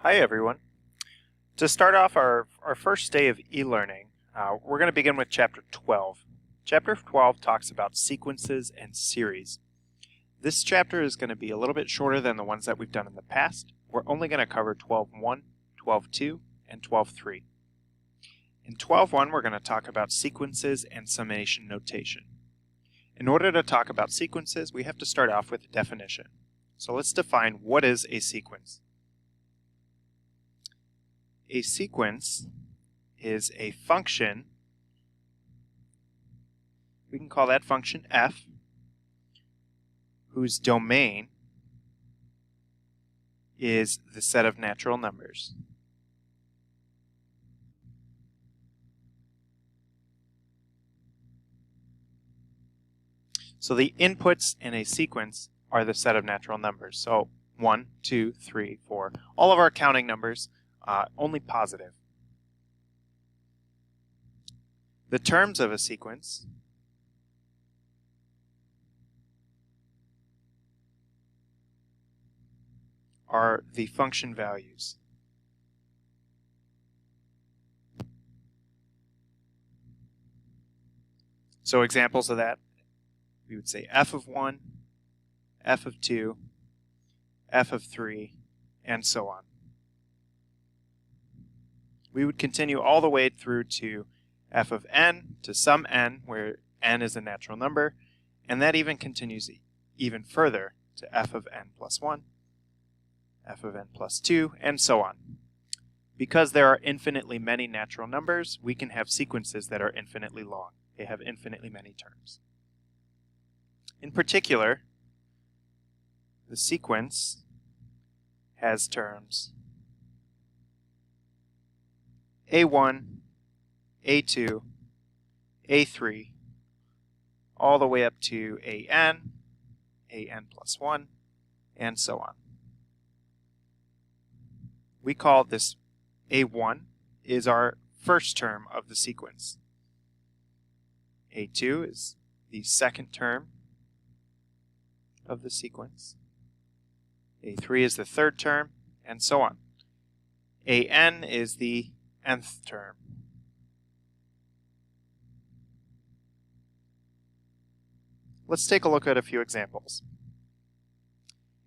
Hi everyone. To start off our first day of e-learning, we're going to begin with Chapter 12. Chapter 12 talks about sequences and series. This chapter is going to be a little bit shorter than the ones that we've done in the past. We're only going to cover 12.1, 12.2, and 12.3. In 12.1 we're going to talk about sequences and summation notation. In order to talk about sequences, we have to start off with a definition. So let's define what is a sequence. A sequence is a function, we can call that function f, whose domain is the set of natural numbers. So the inputs in a sequence are the set of natural numbers. So 1, 2, 3, 4, all of our counting numbers, only positive. The terms of a sequence are the function values. So examples of that, we would say f of 1, f of 2, f of 3, and so on. We would continue all the way through to f of n, to some n, where n is a natural number, and that even continues even further to f of n plus 1, f of n plus 2, and so on. Because there are infinitely many natural numbers, we can have sequences that are infinitely long. They have infinitely many terms. In particular, the sequence has terms A1, A2, A3, all the way up to AN, AN plus 1, and so on. We call this A1 is our first term of the sequence. A2 is the second term of the sequence. A3 is the third term, and so on. AN is the nth term. Let's take a look at a few examples.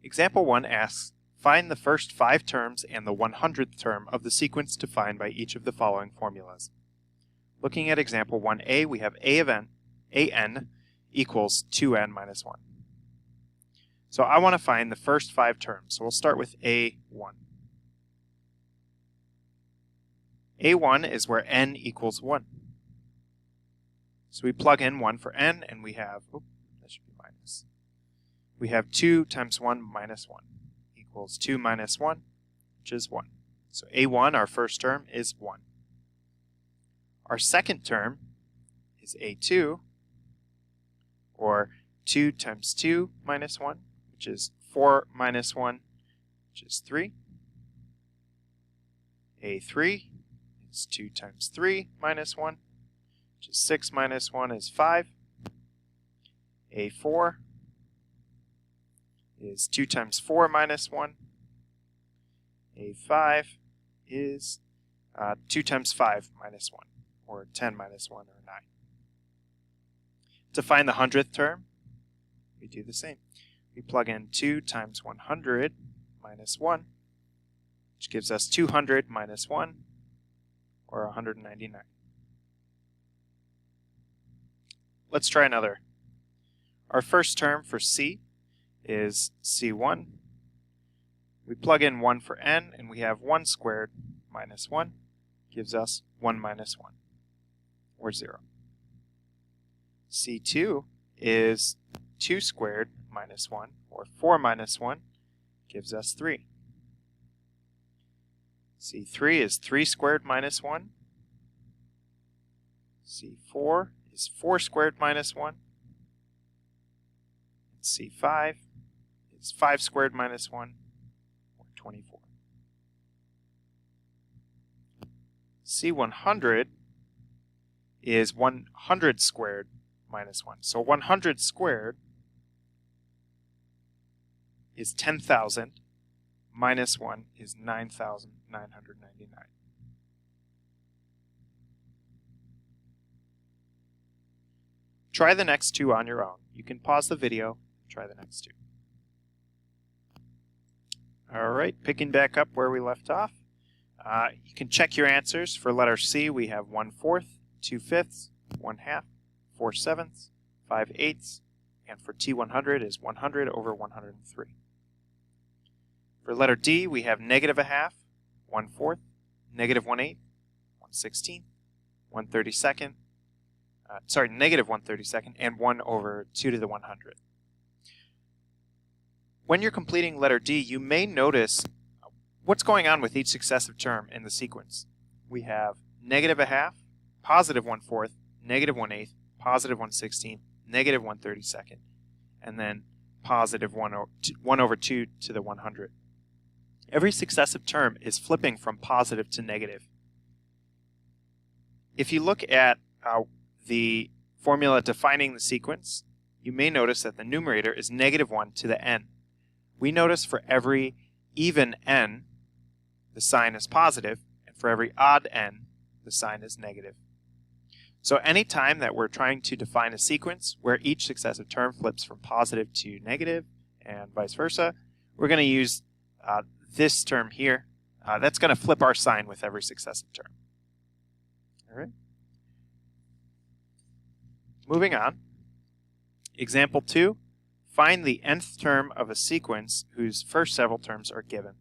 Example 1 asks, find the first 5 terms and the 100th term of the sequence defined by each of the following formulas. Looking at example 1a, we have a of n, an equals 2n minus 1. So I want to find the first 5 terms, so we'll start with a1. A1 is where n equals 1. So we plug in 1 for n, and we have, that should be minus. We have 2 times 1 minus 1 equals 2 minus 1, which is 1. So A1, our first term, is 1. Our second term is A2, or 2 times 2 minus 1, which is 4 minus 1, which is 3. A3 is 2 times 3 minus 1, which is 6 minus 1 is 5. A4 is 2 times 4 minus 1. A5 is 2 times 5 minus 1, or 10 minus 1, or 9. To find the 100th term, we do the same. We plug in 2 times 100 minus 1, which gives us 200 minus 1, or 199. Let's try another. Our first term for C is C1. We plug in 1 for n, and we have 1 squared minus 1 gives us 1 minus 1, or 0. C2 is 2 squared minus 1, or 4 minus 1, gives us 3. C3 is 3 squared minus 1. C4 is 4 squared minus 1. And C5 is 5 squared minus 1, or 24. C100 is 100 squared minus 1. So 100 squared is 10,000 minus 1 is 9,999. Try the next two on your own. You can pause the video and try the next two. Alright, picking back up where we left off. You can check your answers. For letter C, we have 1/4, 2/5, 1/2, 4/7, 5/8, and for T100 is 100 over 103. For letter D, we have -1/2, 1/4, -1/8, 1/16, 1/32, -1/32, and 1 over 2 to the 100. When you're completing letter D, you may notice what's going on with each successive term in the sequence. We have -1/2, positive 1/4, -1/8, positive 1/16, -1/32, and then positive 1 over 2 to the 100. Every successive term is flipping from positive to negative. If you look at the formula defining the sequence, you may notice that the numerator is -1 to the n. We notice for every even n, the sign is positive, and for every odd n, the sign is negative. So any time that we're trying to define a sequence where each successive term flips from positive to negative and vice versa, we're going to use this term here. That's going to flip our sign with every successive term. All right. Moving on. Example 2. Find the nth term of a sequence whose first several terms are given.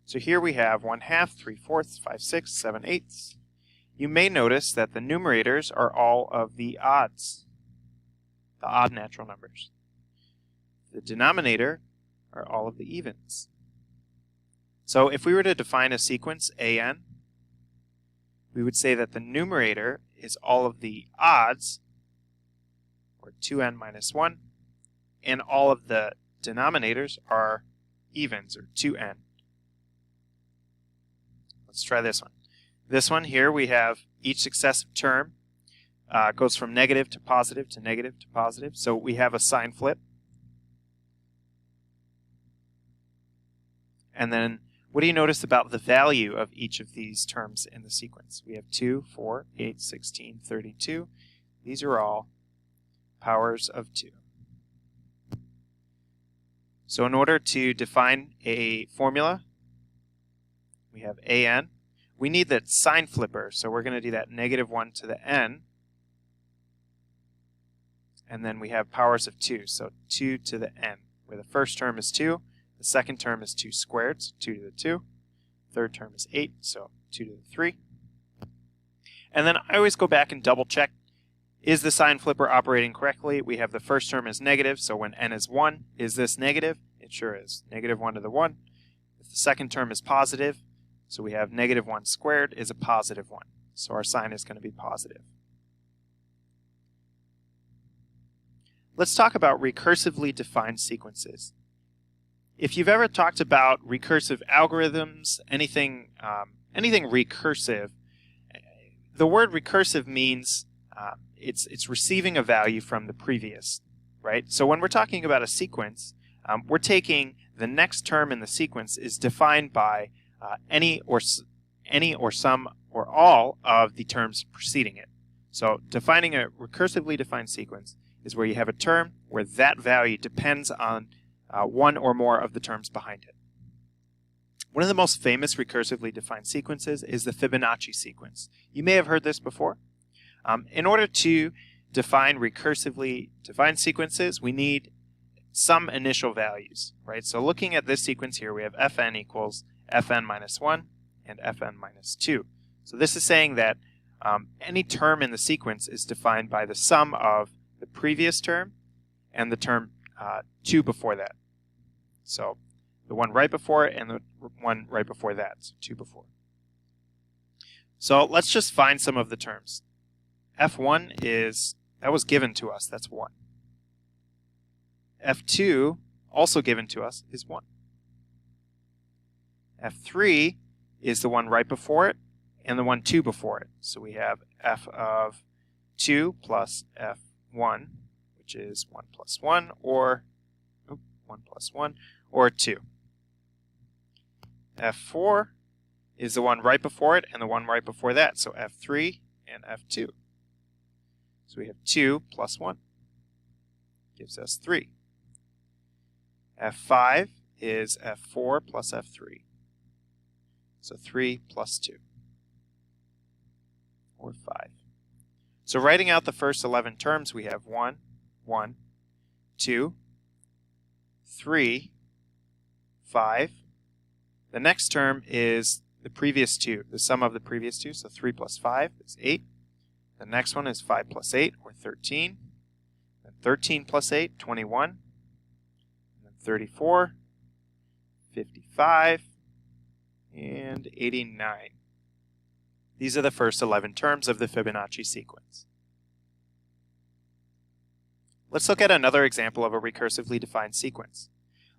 So here we have 1/2, 3/4, 5/6, 7/8. You may notice that the numerators are all of the odds, the odd natural numbers. The denominator are all of the evens. So if we were to define a sequence an, we would say that the numerator is all of the odds, or 2n minus 1, and all of the denominators are evens, or 2n. Let's try this one. This one here, we have each successive term goes from negative to positive to negative to positive. So we have a sign flip. And then what do you notice about the value of each of these terms in the sequence? We have 2, 4, 8, 16, 32. These are all powers of 2. So in order to define a formula, we have an. We need that sign flipper, so we're going to do that -1 to the n. And then we have powers of 2, so 2 to the n, where the first term is 2, the second term is 2 squared, so 2 to the 2, third term is 8, so 2 to the 3. And then I always go back and double check, is the sign flipper operating correctly? We have the first term is negative, so when n is 1, is this negative? It sure is, -1 to the 1. If the second term is positive, so we have -1 squared is a positive 1. So our sign is going to be positive. Let's talk about recursively defined sequences. If you've ever talked about recursive algorithms, anything recursive, the word recursive means it's receiving a value from the previous, right? So when we're talking about a sequence, we're taking the next term in the sequence is defined by any or some or all of the terms preceding it. So defining a recursively defined sequence is where you have a term where that value depends on one or more of the terms behind it. One of the most famous recursively defined sequences is the Fibonacci sequence. You may have heard this before. In order to define recursively defined sequences, we need some initial values, right? So looking at this sequence here, we have fn equals fn minus 1 and fn minus 2. So this is saying that any term in the sequence is defined by the sum of the previous term and the term 2 before that. So the one right before it and the one right before that, so 2 before. So let's just find some of the terms. F1 that was given to us, that's 1. F2, also given to us, is 1. F3 is the one right before it and the one 2 before it. So we have f of 2 plus f1, which is 1 plus 1, or 1 plus 1, or 2. F4 is the one right before it and the one right before that, so F3 and F2. So we have 2 plus 1 gives us 3. F5 is F4 plus F3. So 3 plus 2, or 5. So writing out the first 11 terms, we have 1, 1, 2, 3, 5. The next term is the previous two, the sum of the previous two, so 3 plus 5 is 8. The next one is 5 plus 8, or 13. Then 13 plus 8, 21. And then 34, 55, and 89. These are the first 11 terms of the Fibonacci sequence. Let's look at another example of a recursively defined sequence.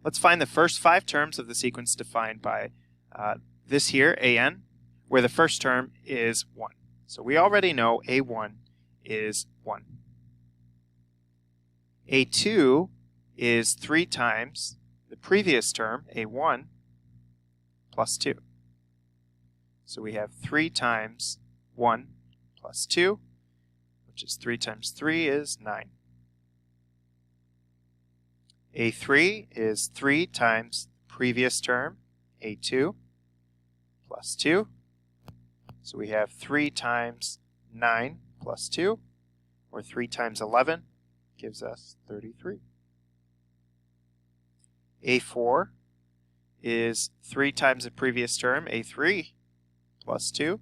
Let's find the first 5 terms of the sequence defined by this here, an, where the first term is 1. So we already know a1 is 1. a2 is 3 times the previous term, a1, plus 2. So we have 3 times 1 plus 2, which is 3 times 3 is 9. a3 is 3 times the previous term, a2, plus 2. So we have 3 times 9 plus 2, or 3 times 11, gives us 33. a4 is 3 times the previous term, a3, plus 2.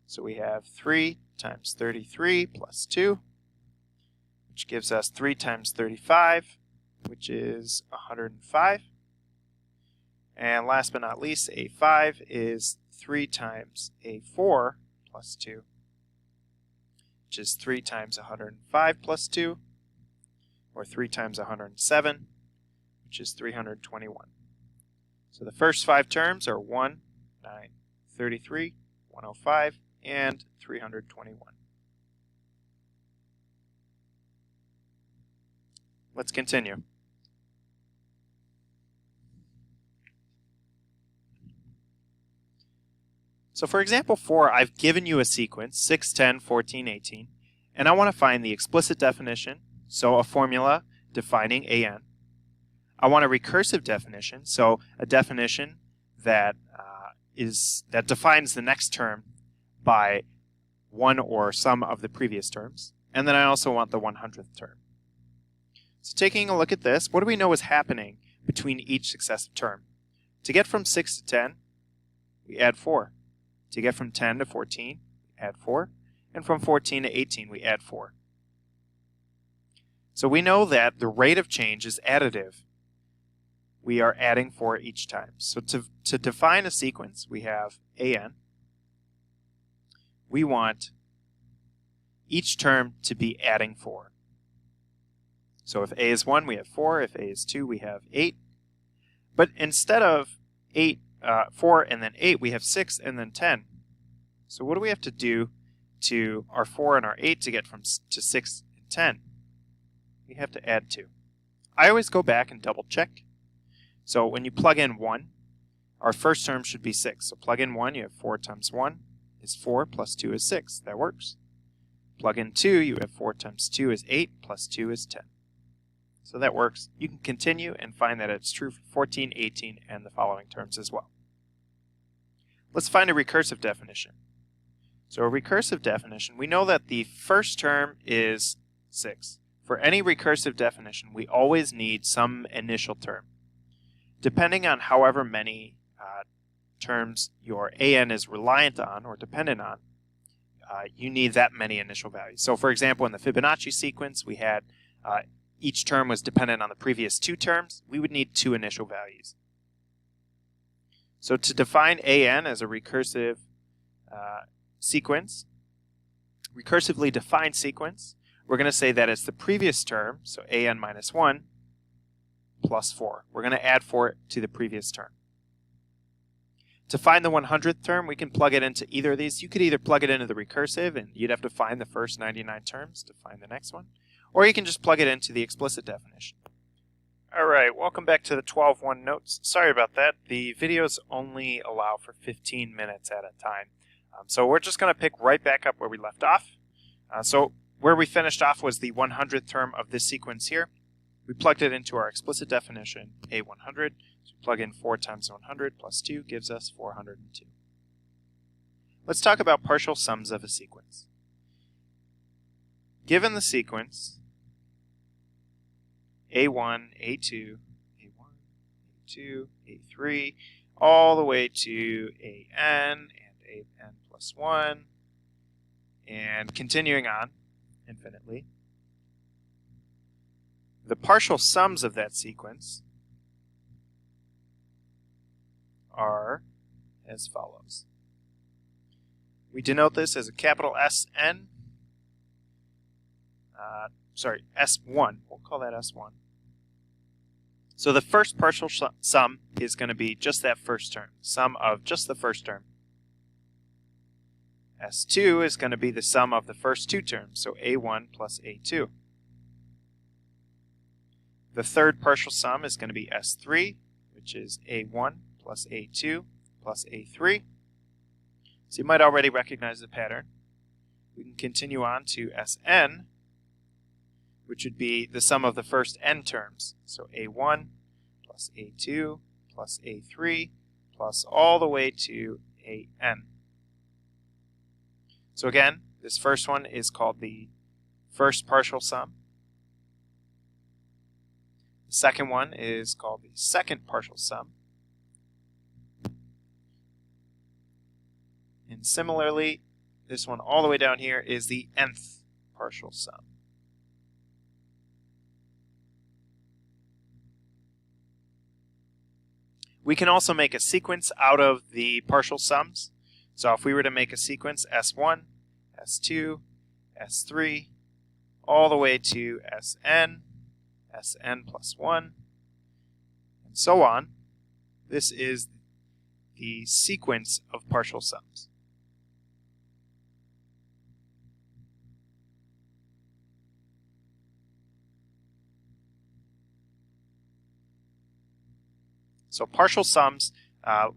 So we have 3 times 33 plus 2, which gives us 3 times 35, which is 105. And last but not least, a5 is 3 times a4 plus 2, which is 3 times 105 plus 2, or 3 times 107, which is 321. So the first 5 terms are 1, 9, 33, 105, and 321. Let's continue. So for example 4, I've given you a sequence, 6, 10, 14, 18, and I want to find the explicit definition, so a formula defining an. I want a recursive definition, so a definition that that defines the next term by one or some of the previous terms. And then I also want the 100th term. So taking a look at this, what do we know is happening between each successive term? To get from 6 to 10, we add 4. To get from 10 to 14, we add 4. And from 14 to 18, we add 4. So we know that the rate of change is additive. We are adding 4 each time. So to define a sequence, we have an. We want each term to be adding 4. So if a is 1, we have 4. If a is 2, we have 8. But instead of 4 and then 8, we have 6 and then 10. So what do we have to do to our 4 and our 8 to get to 6 and 10? We have to add 2. I always go back and double check. So when you plug in 1, our first term should be 6. So plug in 1, you have 4 times 1 is 4 plus 2 is 6. That works. Plug in 2, you have 4 times 2 is 8 plus 2 is 10. So that works. You can continue and find that it's true for 14, 18, and the following terms as well. Let's find a recursive definition. So a recursive definition, we know that the first term is 6. For any recursive definition, we always need some initial term. Depending on however many terms your an is reliant on or dependent on, you need that many initial values. So for example, in the Fibonacci sequence, we had each term was dependent on the previous 2 terms. We would need 2 initial values. So to define an as a recursive sequence, recursively defined sequence, we're going to say that it's the previous term, so an minus 1, plus 4. We're going to add 4 to the previous term. To find the 100th term, we can plug it into either of these. You could either plug it into the recursive, and you'd have to find the first 99 terms to find the next one, or you can just plug it into the explicit definition. Alright, welcome back to the 12-1 notes. Sorry about that. The videos only allow for 15 minutes at a time. So we're just going to pick right back up where we left off. So where we finished off was the 100th term of this sequence here. We plugged it into our explicit definition, A100. So we plug in 4 times 100 plus 2 gives us 402. Let's talk about partial sums of a sequence. Given the sequence, A1, A2, A1, A2, A3, all the way to AN and AN plus 1, and continuing on infinitely. The partial sums of that sequence are as follows. We denote this as a capital SN. S1. We'll call that S1. So the first partial sum is going to be just that first term, sum of just the first term. S2 is going to be the sum of the first two terms, so A1 plus A2. The third partial sum is going to be S3, which is A1 plus A2 plus A3. So you might already recognize the pattern. We can continue on to Sn, which would be the sum of the first n terms. So A1 plus A2 plus A3 plus all the way to An. So again, this first one is called the first partial sum. The second one is called the second partial sum. And similarly, this one all the way down here is the nth partial sum. We can also make a sequence out of the partial sums. So if we were to make a sequence S1, S2, S3, all the way to Sn, Sn plus 1, and so on, this is the sequence of partial sums. So partial sums,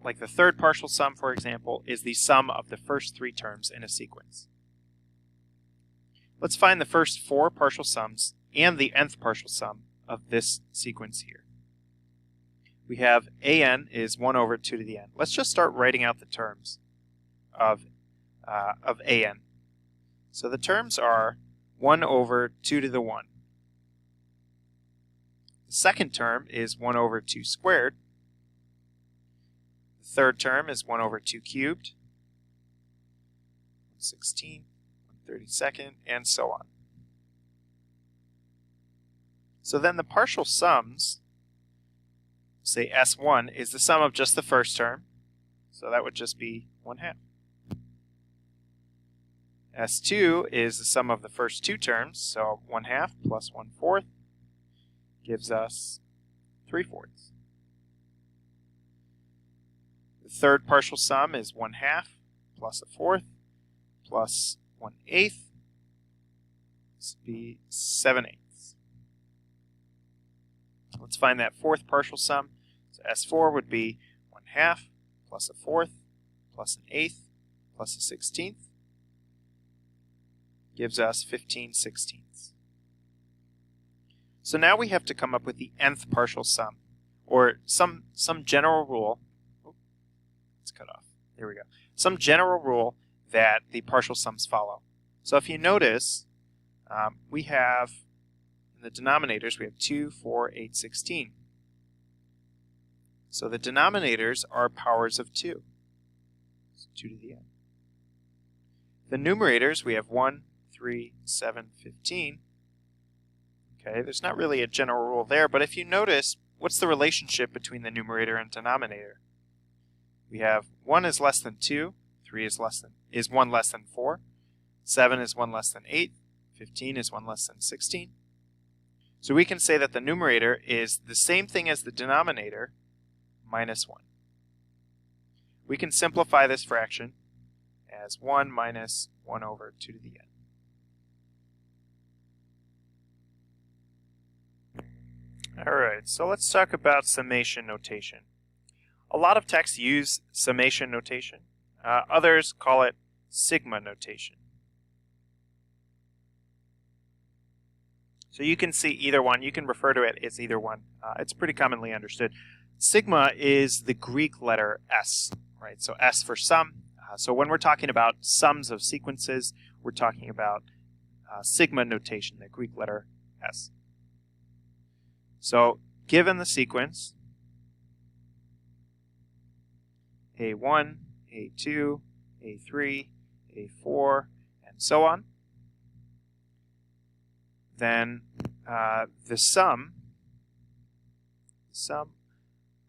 like the third partial sum, for example, is the sum of the first three terms in a sequence. Let's find the first 4 partial sums and the nth partial sum of this sequence here. We have An is 1 over 2 to the n. Let's just start writing out the terms of An. So the terms are 1 over 2 to the 1. The second term is 1 over 2 squared. The third term is 1 over 2 cubed, 1/16, 1/32, and so on. So then the partial sums, say S1, is the sum of just the first term, so that would just be 1/2. S2 is the sum of the first two terms, so 1/2 plus 1/4 gives us 3/4. The third partial sum is 1/2 plus 1/4 plus 1/8. This would be 7/8. Let's find that fourth partial sum. So S4 would be 1/2 plus 1/4 plus 1/8 plus 1/16 gives us 15/16. So now we have to come up with the nth partial sum, or some general rule. It's cut off. There we go. Some general rule that the partial sums follow. So if you notice, we have in the denominators we have 2, 4, 8, 16. So the denominators are powers of 2. So 2 to the n. The numerators we have 1, 3, 7, 15. Okay, there's not really a general rule there, but if you notice, what's the relationship between the numerator and denominator? We have 1 is less than 2, 3 is 1 less than 4, 7 is 1 less than 8, 15 is 1 less than 16. So we can say that the numerator is the same thing as the denominator minus 1. We can simplify this fraction as 1 minus 1 over 2 to the n. Alright, so let's talk about summation notation. A lot of texts use summation notation. Others call it sigma notation. So you can see either one. You can refer to it as either one. It's pretty commonly understood. Sigma is the Greek letter S, right? So S for sum. So when we're talking about sums of sequences, we're talking about sigma notation, the Greek letter S. So given the sequence, A1, A2, A3, A4, and so on, then the sum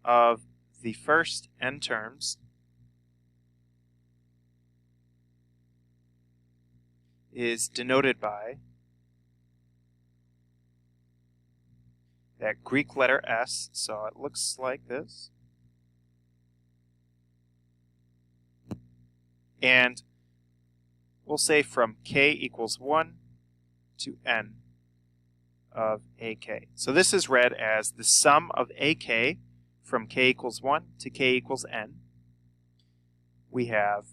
of the first n terms is denoted by that Greek letter S, so it looks like this. And we'll say from k equals 1 to n of ak. So this is read as the sum of ak from k equals 1 to k equals n. We have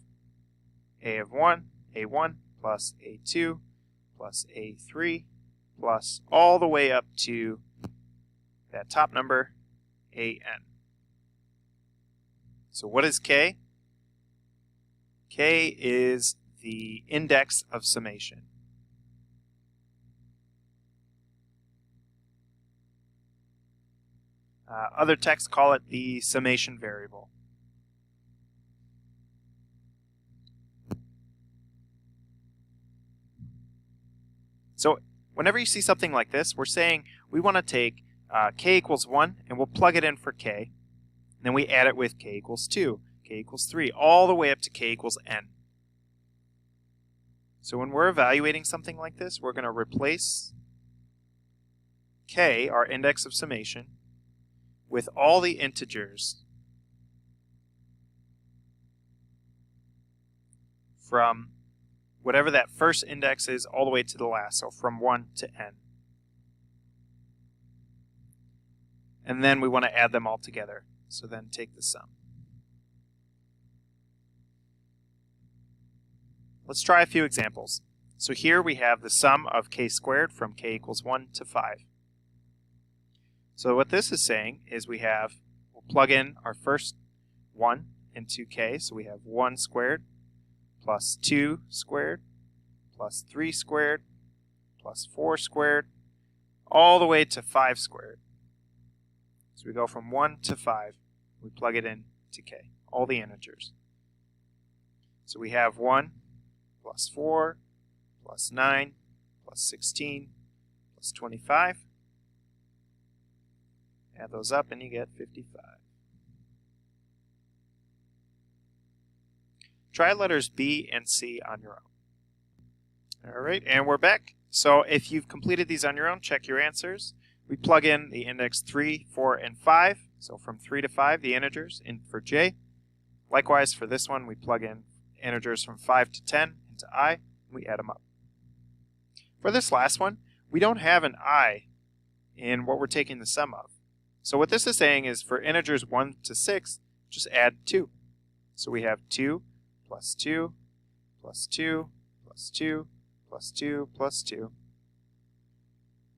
a of 1, a1 plus a2 plus a3 plus all the way up to that top number, an. So what is k? K is the index of summation. Other texts call it the summation variable. So whenever you see something like this, we're saying we want to take k equals 1 and we'll plug it in for k. And then we add it with k equals 2, k equals 3, all the way up to k equals n. So when we're evaluating something like this, we're going to replace k, our index of summation, with all the integers from whatever that first index is all the way to the last, so from 1 to n. And then we want to add them all together. So then take the sum. Let's try a few examples. So here we have the sum of k squared from k equals 1 to 5. So what this is saying is we'll plug in our first 1 into k. So we have 1 squared plus 2 squared plus 3 squared plus 4 squared all the way to 5 squared. So we go from 1 to 5. We plug it in to k, all the integers. So we have 1 plus 4 plus 9 plus 16 plus 25. Add those up and you get 55. Try letters B and C on your own. All right, and we're back. So if you've completed these on your own, check your answers. We plug in the index 3, 4, and 5. So from 3 to 5, the integers in for j. Likewise, for this one, we plug in integers from 5 to 10 into I, and we add them up. For this last one, we don't have an I in what we're taking the sum of. So what this is saying is for integers 1 to 6, just add 2. So we have 2 plus 2 plus 2 plus 2 plus 2 plus 2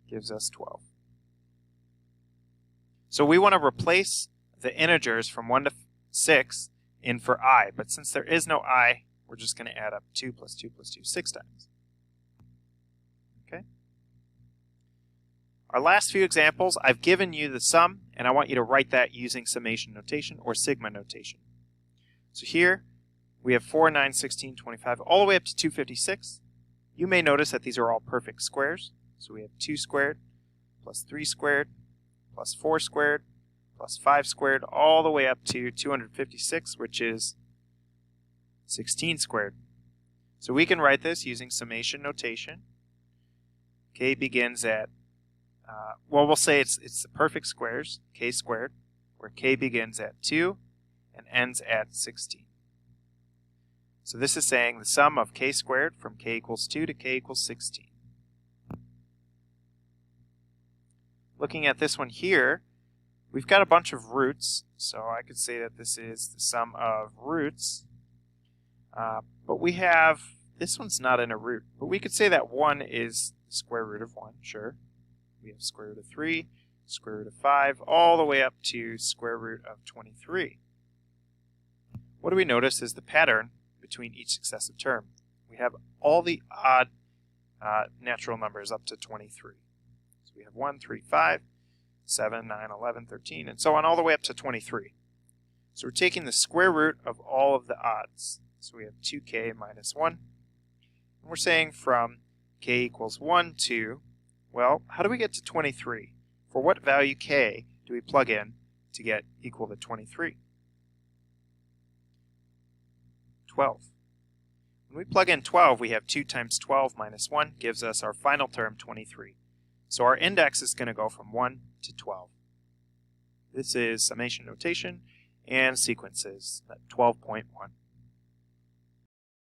gives us 12. So we want to replace the integers from 1 to 6 in for I, but since there is no I, we're just going to add up 2 plus 2 plus 2 6 times. Okay. Our last few examples, I've given you the sum, and I want you to write that using summation notation or sigma notation. So here, we have 4, 9, 16, 25, all the way up to 256. You may notice that these are all perfect squares. So we have 2 squared plus 3 squared plus 4 squared plus 5 squared, all the way up to 256, which is 16 squared. So we can write this using summation notation. K begins at, well, we'll say it's the perfect squares, k squared, where k begins at 2 and ends at 16. So this is saying the sum of k squared from k equals 2 to k equals 16. looking at this one here, we've got a bunch of roots, so I could say that this is the sum of roots. But we have, this one's not in a root, but we could say that 1 is the square root of 1, sure. We have square root of 3, square root of 5, all the way up to square root of 23. What do we notice is the pattern between each successive term? We have all the odd natural numbers up to 23. So we have 1, 3, 5, 7, 9, 11, 13, and so on all the way up to 23. So we're taking the square root of all of the odds. So we have 2k minus 1. And we're saying from k equals 1 to, well, how do we get to 23? For what value k do we plug in to get equal to 23? 12. When we plug in 12, we have 2 times 12 minus 1 gives us our final term, 23. So our index is going to go from 1 to 12. This is summation notation and sequences at 12.1.